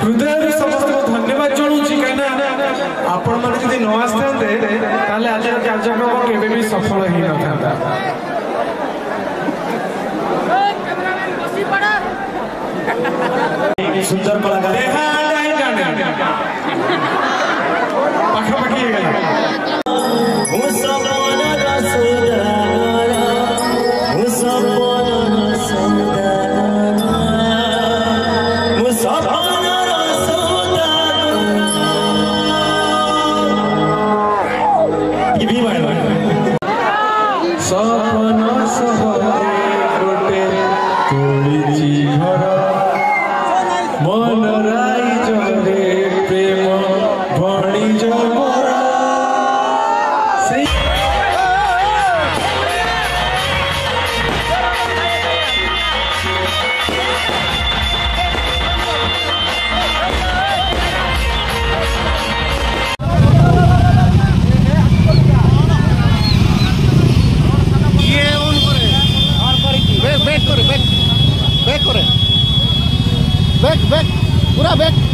हृदय समस्त धन्यवाद जनाऊँगी कहीं आपण मैंने न आसते आज कार्यक्रम केवे भी सफल ही न था। सुंदर कलाकार पाखापाखि बैक पूरा बैक